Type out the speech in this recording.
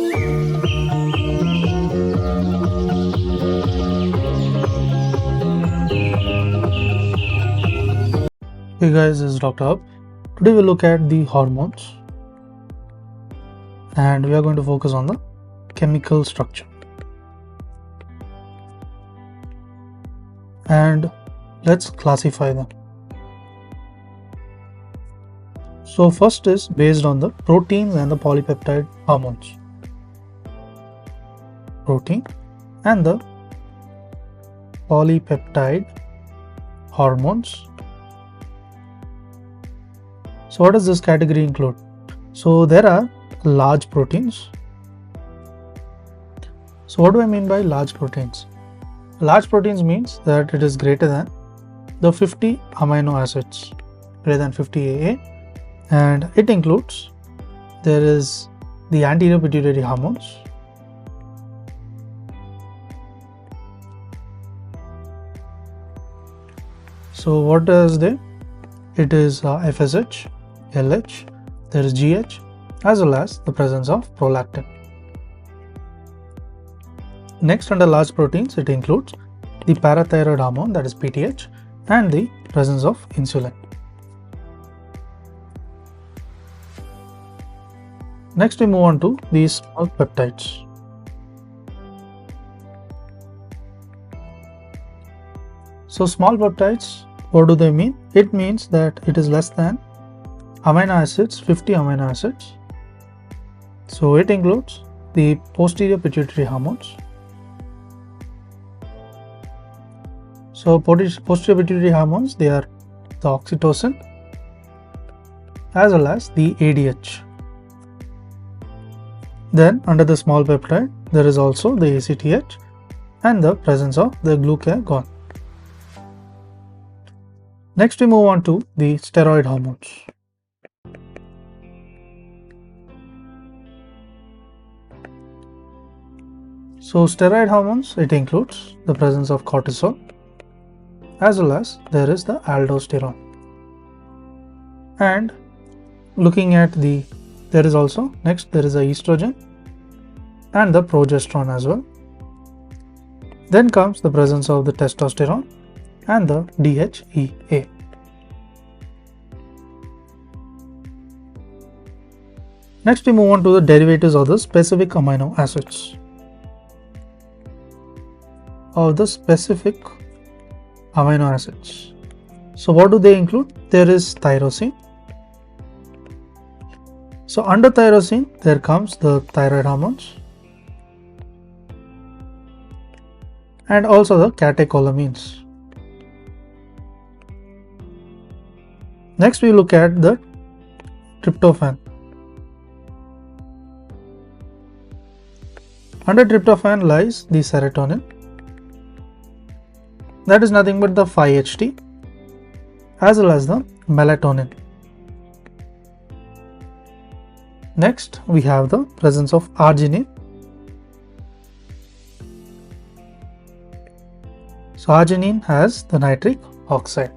Hey guys, this is Dr. Hub. Today we'll look at the hormones and we are going to focus on the chemical structure. And let's classify them. So first is based on the proteins and the polypeptide hormones. Protein and the polypeptide hormones. So what does this category include? So there are large proteins. So what do I mean by large proteins? Large proteins means that it is greater than the 50 amino acids, greater than 50 AA, and it includes, there is the anterior pituitary hormones, so what is there? It is FSH, LH, there is GH, as well as the presence of prolactin. Next, under large proteins, it includes the parathyroid hormone, that is PTH, and the presence of insulin. Next, we move on to these small peptides. So small peptides, what do they mean? It means that it is less than amino acids, 50 amino acids. So it includes the posterior pituitary hormones. So posterior pituitary hormones, they are the oxytocin as well as the ADH. Then under the small peptide, there is also the ACTH and the presence of the glucagon. Next, we move on to the steroid hormones. So steroid hormones, it includes the presence of cortisol as well as there is the aldosterone. And looking at the, there is also, next there is a estrogen and the progesterone as well. Then comes the presence of the testosterone and the DHEA. Next, we move on to the derivatives of the specific amino acids. Of the specific amino acids. So what do they include? There is tyrosine. So under tyrosine, there comes the thyroid hormones and also the catecholamines. Next, we look at the tryptophan. Under tryptophan lies the serotonin. That is nothing but the 5-HT as well as the melatonin. Next, we have the presence of arginine. So arginine has the nitric oxide.